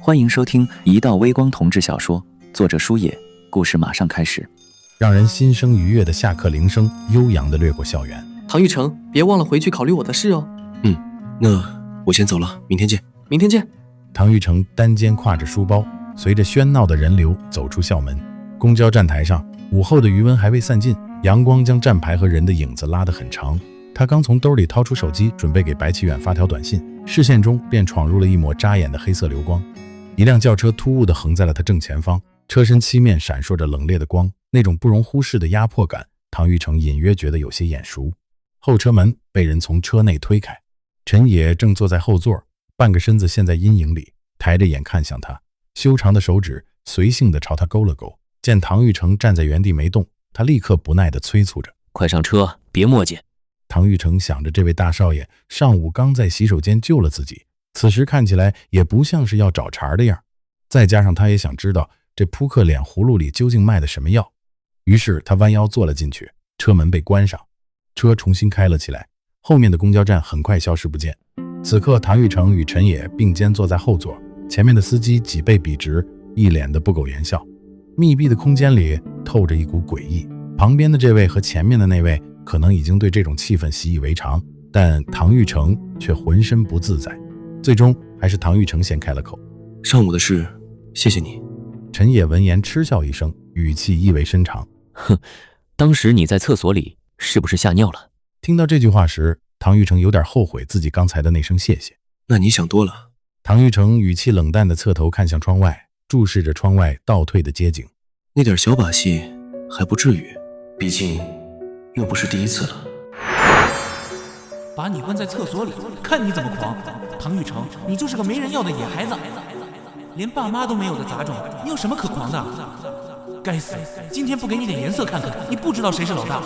歡迎收聽《一道微光同志小說》，作者書野，故事馬上開始。讓人心生愉悅的下課鈴聲悠揚地掠過校園。唐玉成，別忘了回去考慮我的事哦。那我先走了，明天見。明天見。唐玉成单肩挎着書包，隨着喧鬧的人流走出校門。公交站台上，午後的餘溫還未散盡，陽光將站牌和人的影子拉得很長。他剛從兜裡掏出手機，準備給白啟遠發條短信，視線中便闖入了一抹扎眼的黑色流光。一輛轿車突兀地橫在了他正前方，車身漆面閃烁着冷冽的光，那種不容忽视的壓迫感，唐玉成隱約覺得有些眼熟。後車門被人從車內推開，陳野正坐在後座，半個身子陷在陰影裡，抬着眼看向他，修長的手指隨性地朝他勾了勾。見唐玉成站在原地沒動，他立刻不耐地催促着：“快上車，別磨嘰。”唐玉成想着這位大少爺上午剛在洗手間救了自己，此時看起来也不像是要找茬的樣，再加上他也想知道這撲克臉葫蘆裡究竟賣的什麼藥，於是他彎腰坐了進去，車門被關上，車重新開了起來，後面的公交站很快消失不見。此刻唐玉成與陳野並肩坐在後座，前面的司機脊背筆直，一臉的不苟言笑。密閉的空間裡透着一股詭異，旁邊的這位和前面的那位可能已經對這種氣氛習以為常，但唐玉成卻渾身不自在。最終還是唐玉成先開了口：“上午的事，謝謝你。”陳野聞言嗤笑一聲，語氣意味深長：“哼，當時你在廁所裡是不是嚇尿了？”聽到這句話時，唐玉成有點後悔自己剛才的那聲謝謝。那你想多了。唐玉成語氣冷淡地側頭看向窗外，注視着窗外倒退的街景。那點小把戲還不至於，畢竟又不是第一次了。把你關在廁所裡，看你怎麼狂！唐玉成，你就是個沒人要的野孩子，連爸媽都沒有的雜種，你有什麼可狂的？該死，今天不給你點顏色看看，你不知道誰是老大。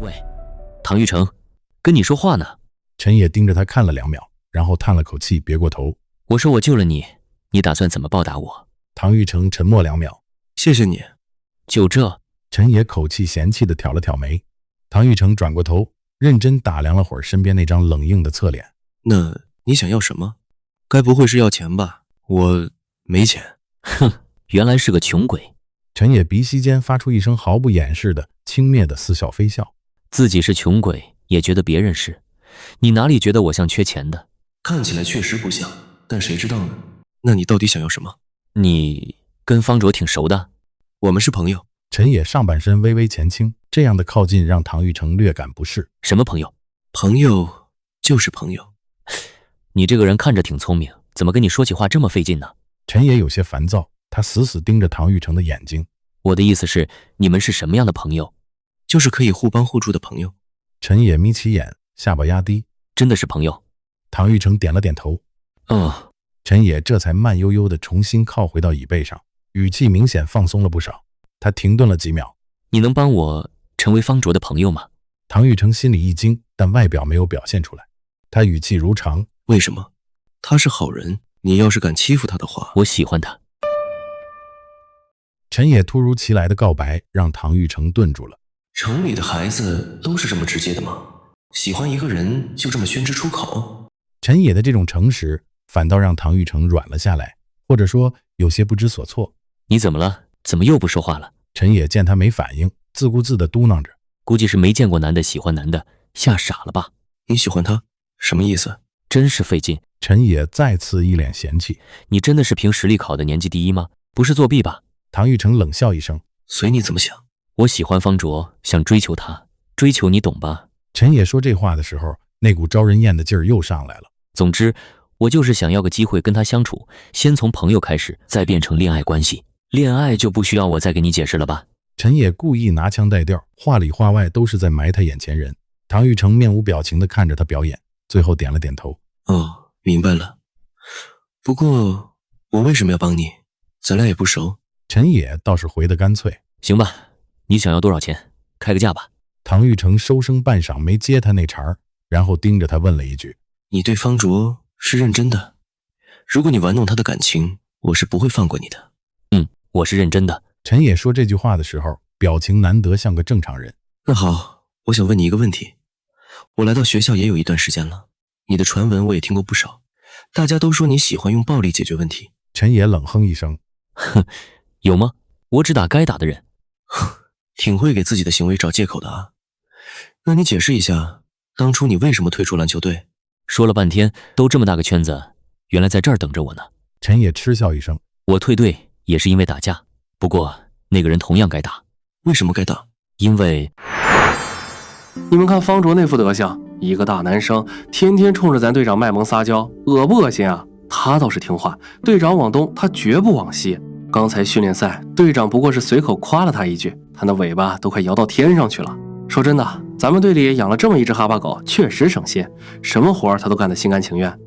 喂，唐玉成，跟你說話呢。陳野盯着他看了2秒，然後嘆了口氣，別過頭。我說我救了你，你打算怎麼報答我？唐玉成沉默2秒。謝謝你。就這？陳野口气嫌棄地挑了挑眉。唐玉成轉過頭，認真打量了會兒身邊那張冷硬的側臉。那你想要什麼？該不會是要錢吧？我沒錢。哼，原來是個窮鬼。陳野鼻息間發出一聲毫不掩飾的輕蔑的似笑非笑。自己是窮鬼，也覺得別人是。你哪裡覺得我像缺錢的？看起來確實不像，但誰知道呢？那你到底想要什麼？你跟方卓挺熟的？我們是朋友。陳野上半身微微前傾，這樣的靠近讓唐玉成略感不適。什麼朋友？朋友就是朋友。你這個人看着挺聰明，怎麼跟你說起話這麼費勁呢？陳野有些煩躁，他死死盯着唐玉成的眼睛。我的意思是，你們是什麼樣的朋友？就是可以互幫互助的朋友。陳野眯起眼，下巴壓低。真的是朋友？唐玉成點了點頭。陳野這才慢悠悠地重新靠回到椅背上，語氣明顯放鬆了不少。他停頓了幾秒。你能幫我成為方卓的朋友嗎？唐玉成心裡一驚，但外表沒有表現出來。他語氣如常。為什麼？他是好人，你要是敢欺負他的話，我喜歡他。陳野突如其來的告白讓唐玉成頓住了。城裡的孩子都是這麼直接的嗎？喜歡一個人就這麼宣之出口？陳野的這種誠實反倒讓唐玉成軟了下來，或者說有些不知所措。你怎麼了？怎麼又不說話了？陳野見他沒反應，自顧自地嘟囔着：“估計是沒見過男的喜歡男的，嚇傻了吧？”你喜歡他？什麼意思？真是費勁。陳野再次一臉嫌棄。你真的是憑實力考的年級第一嗎？不是作弊吧？唐玉成冷笑一聲：“隨你怎麼想。”我喜歡方卓，想追求他，追求你懂吧？陳野說這話的時候，那股招人厭的勁兒又上來了。總之，我就是想要個機會跟他相處，先從朋友開始，再變成戀愛關係。戀愛就不需要我再給你解釋了吧？陳野故意拿腔帶調，話裡話外都是在埋汰眼前人。唐玉成面無表情地看着他表演，最後點了點頭。哦，明白了。不過我為什麼要幫你？咱倆也不熟。陳野倒是回得乾脆。行吧，你想要多少錢？開個價吧。唐玉成收聲半晌沒接他那茬兒，然後盯着他問了一句：“你對方卓是認真的？如果你玩弄他的感情，我是不會放過你的。”我是認真的。陳野說這句話的時候，表情難得像個正常人。那好，我想問你一個問題。我來到學校也有一段時間了，你的傳聞我也聽過不少，大家都說你喜歡用暴力解決問題。陳野冷哼一聲，哼，有嗎？我只打该打的人。挺会给自己的行为找借口的啊。那你解释一下，当初你为什么退出篮球队？说了半天，都这么大个圈子，原来在这儿等着我呢。陈野嗤笑一聲，我退队也是因为打架，不過那個人同樣該打。為什麼該打？因為你們看方卓那副德行，一個大男生，天天衝着咱隊長賣萌撒嬌，惡不惡心啊？他倒是聽話，隊長往東，他絕不往西。剛才訓練賽，隊長不過是隨口誇了他一句，他那尾巴都快搖到天上去了。說真的，咱們隊裡養了這麼一隻哈巴狗，確實省心，什麼活他都幹得心甘情願。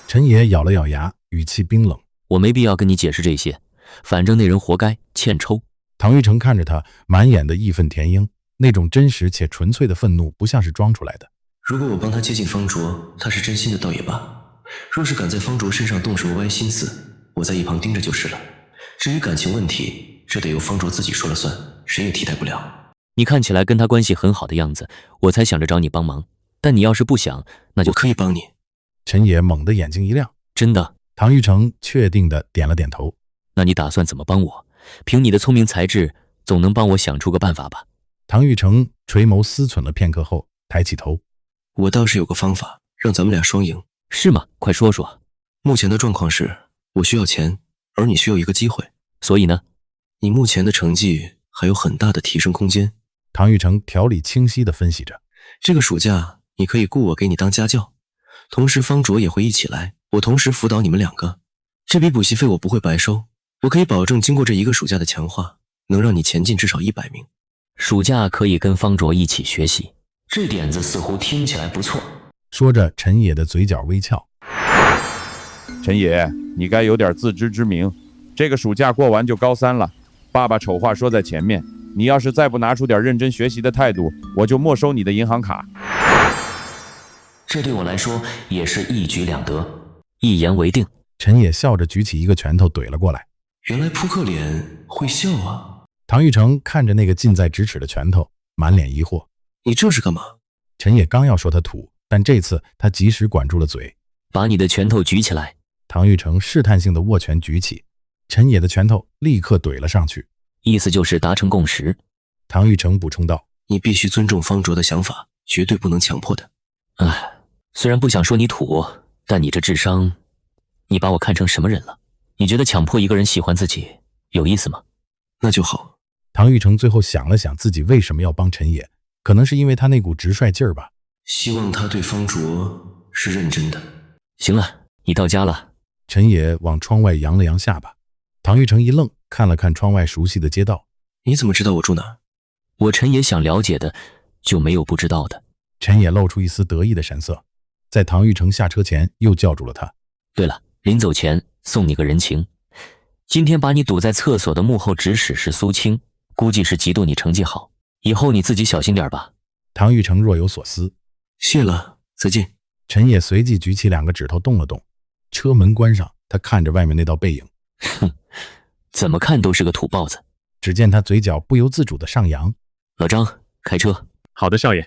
陳野咬了咬牙，語氣冰冷，我沒必要跟你解釋這些，反正那人活該，欠抽。唐玉成看着他，滿眼的義憤填膺，那種真實且純粹的憤怒不像是裝出來的。如果我幫他接近方卓，他是真心的倒也罷，若是敢在方卓身上動什麼歪心思，我在一旁盯着就是了。至於感情問題，這得由方卓自己說了算，誰也替代不了。你看起來跟他關係很好的樣子，我才想着找你幫忙，但你要是不想，那就我可以幫你。陳野猛地眼睛一亮，真的？唐玉成確定地點了點頭。那你打算怎麼幫我？憑你的聰明才智，總能幫我想出個辦法吧？唐玉成垂眸思忖了片刻後，抬起頭。我倒是有個方法，讓咱們倆雙贏。是嗎？快說說。目前的狀況是，我需要錢，而你需要一個機會。所以呢？你目前的成績還有很大的提升空間。唐玉成條理清晰地分析着。這個暑假，你可以雇我給你當家教，同時方卓也會一起來，我同時輔導你們兩個。這筆補習費我不會白收，我可以保證經過這一個暑假的強化，能讓你前進至少100名。暑假可以跟方卓一起學習，這點子似乎聽起來不錯。說着，陳野的嘴角微翹。陳野，你該有點自知之明，這個暑假過完就高3了，爸爸醜話說在前面，你要是再不拿出點認真學習的態度，我就沒收你的銀行卡。這對我來說也是一舉兩得，一言為定。陳野笑着舉起一個拳頭懟了過來。原來撲克臉會笑啊！唐玉成看着那個近在咫尺的拳頭，滿臉疑惑。你這是幹嘛？陳野剛要說他土，但這次他及時管住了嘴。把你的拳頭舉起來。唐玉成試探性的握拳舉起，陳野的拳頭立刻懟了上去。意思就是達成共識。唐玉成補充道：你必須尊重方卓的想法，絕對不能強迫的。唉，雖然不想說你土，但你這智商，你把我看成什麼人了？你覺得強迫一個人喜歡自己有意思嗎？那就好。唐玉成最後想了想自己為什麼要幫陳野，可能是因為他那股直率勁兒吧。希望他對方卓是認真的。行了，你到家了。陳野往窗外揚了揚下巴。唐玉成一愣，看了看窗外熟悉的街道。你怎麼知道我住哪兒？我陳野想了解的，就沒有不知道的。陳野露出一絲得意的神色，在唐玉成下車前又叫住了他。對了，臨走前送你個人情。今天把你堵在廁所的幕後指使是蘇青，估計是嫉妒你成績好，以後你自己小心點吧。唐玉成若有所思。謝了，再見。陳野隨即舉起2個指頭動了動，車門關上，他看着外面那道背影。哼，怎麼看都是個土包子。只見他嘴角不由自主地上揚。老張，開車。好的，少爺。